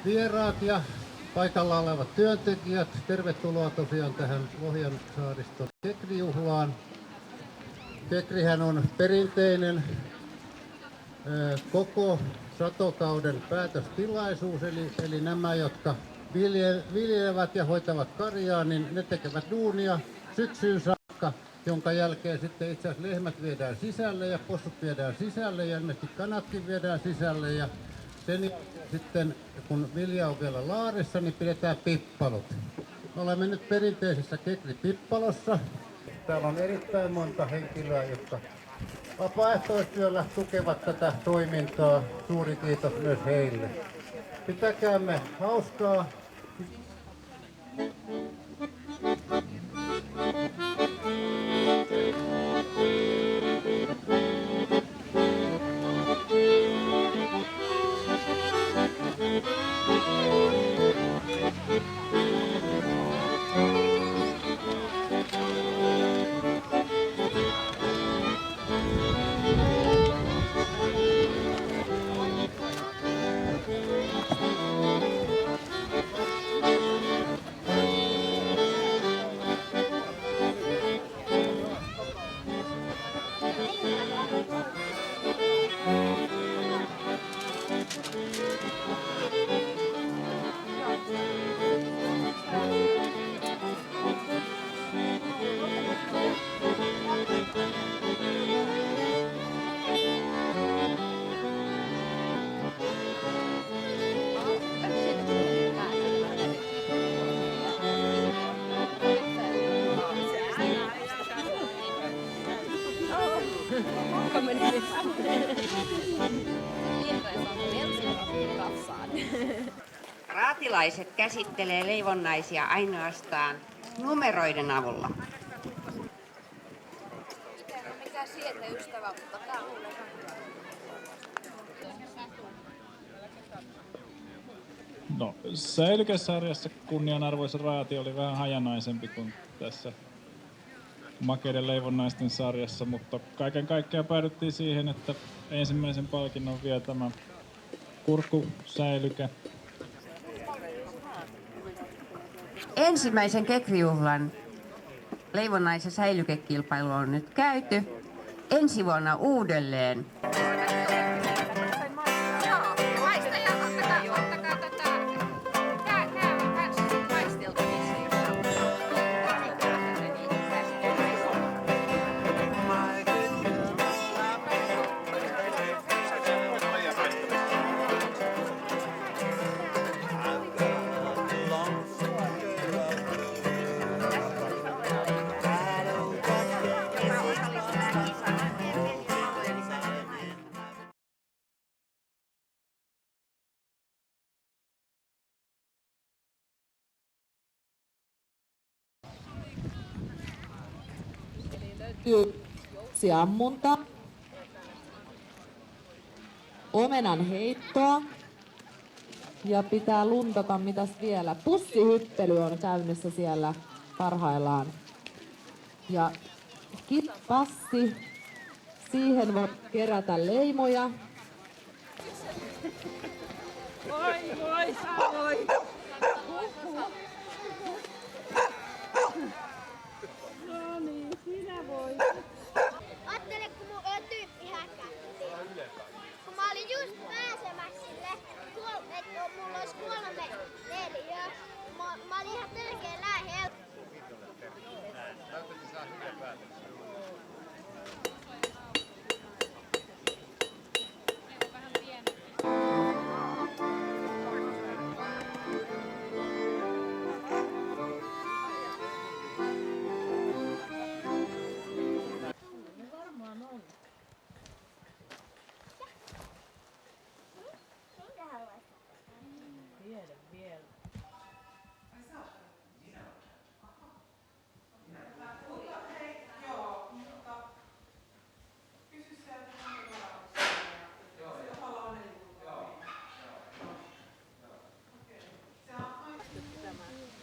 Vieraat ja paikalla olevat työntekijät, tervetuloa tosiaan tähän Lohjan saariston Kekri-juhlaan. Kekrihän on perinteinen koko satokauden päätöstilaisuus, eli nämä, jotka viljelevät ja hoitavat karjaa, niin ne tekevät duunia syksyyn saakka, jonka jälkeen sitten itse asiassa lehmät viedään sisälle ja possut viedään sisälle ja ilmeisesti kanatkin viedään sisälle. Ja sen jälkeen sitten, kun vilja on vielä laarissa, niin pidetään pippalut. Me olemme nyt perinteisessä Kekri-pippalossa. Täällä on erittäin monta henkilöä, jotka vapaaehtoistyöllä tukevat tätä toimintaa. Suuri kiitos myös heille. Pitäkäämme hauskaa. Raatilaiset käsittelee leivonnaisia ainoastaan numeroiden avulla. Mikä sieltä ystävä, mutta tää on No, säilykesarjassa kunnianarvoisa raati oli vähän hajanaisempi kuin tässä makeiden leivonnaisten sarjassa, mutta kaiken kaikkiaan päädyttiin siihen, että ensimmäisen palkinnon vie tämä kurkkusäilyke. Ensimmäisen Kekri-juhlan leivonnais- ja säilykekilpailu on nyt käyty. Ensi vuonna uudelleen. Ammunta, omenan heittoa ja pitää luntata, mitäs vielä. Pussihyppely on käynnissä siellä parhaillaan. Ja kisapassi, siihen voi kerätä leimoja. Voi. No niin, sinä voi. Ajattele, kun mun tyyppi häkätti. Kun mä olin just pääsemässä sille, että mulla olisi 3 neliöä. Mä olin ihan törkeä lähellä. Näyttäisi saa hyvä päätös.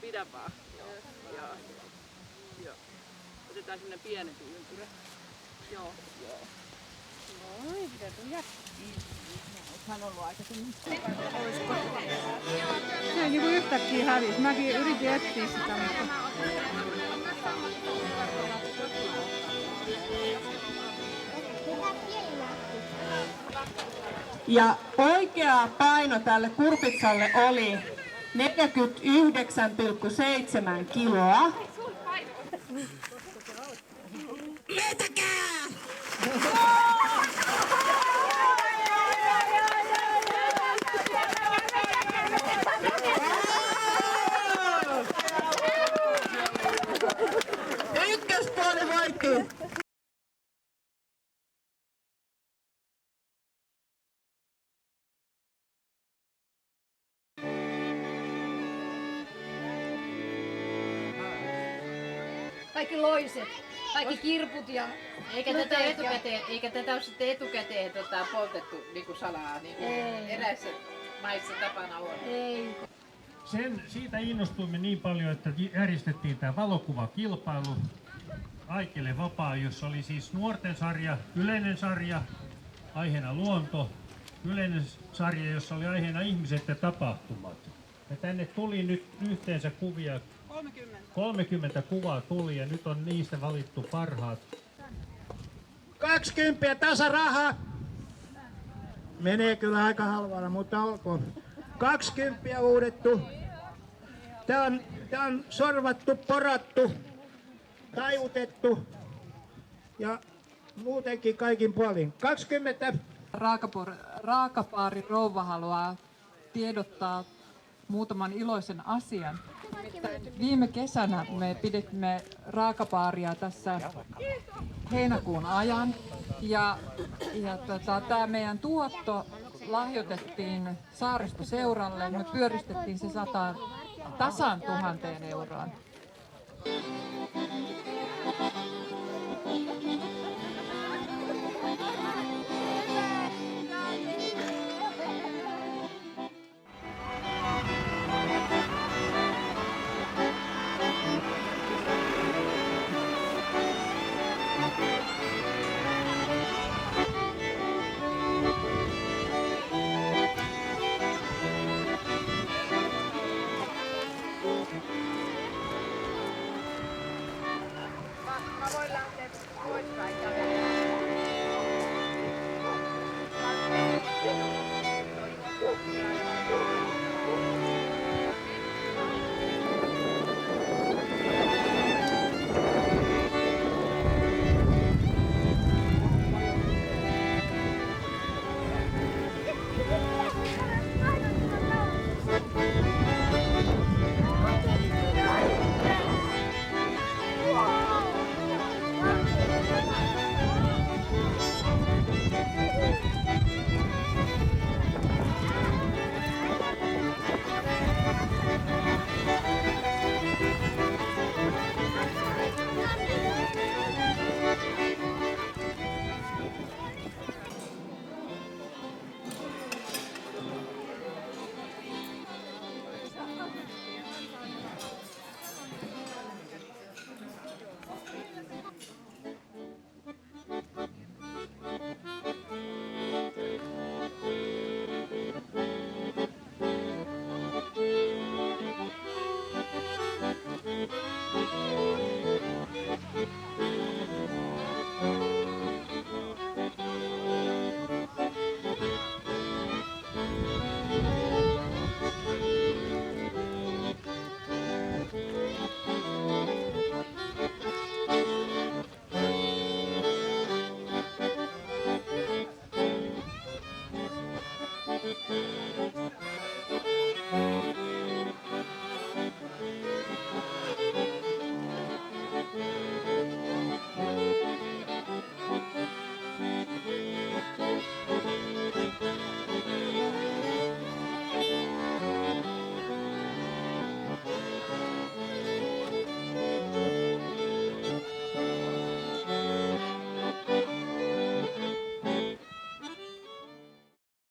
Pidä vaan. Joo. tai semmonen pienempi ympyrä. Joo. Noin, pitää tulla. Hän on ollut aikaisemmin. Se niinku yhtäkkiä hävisi. Mäkin yritin etsiä sitä, mutta... Ja oikea paino tälle kurpitsalle oli 49,7 kiloa. Vetäkää! Ykköspuoli voitti! Kaikki loiset, kaikki kirput ja... Eikä tätä ole sitten etukäteen poltettu niinku salaa, niin kuin eräissä maissa tapana on. Ei. Siitä innostuimme niin paljon, että järjestettiin tämä valokuvakilpailu Aikele Vapaa, jossa oli siis nuorten sarja, yleinen sarja, aiheena luonto, yleinen sarja, jossa oli aiheena ihmiset ja tapahtumat. Ja tänne tuli nyt yhteensä kuvia, 30 kuvaa tuli ja nyt on niistä valittu parhaat. 20 tasaraha. Menee kyllä aika halvalla, mutta olkoon. 20 uudettu. Tää on sorvattu, porattu, taivutettu ja muutenkin kaikin puolin. 20. Raakapaari rouva haluaa tiedottaa muutaman iloisen asian. Viime kesänä me pidimme raakapaaria tässä heinäkuun ajan ja tämä meidän tuotto lahjoitettiin Saaristoseuralle. Me pyöristettiin se tasan 1 000 euroon.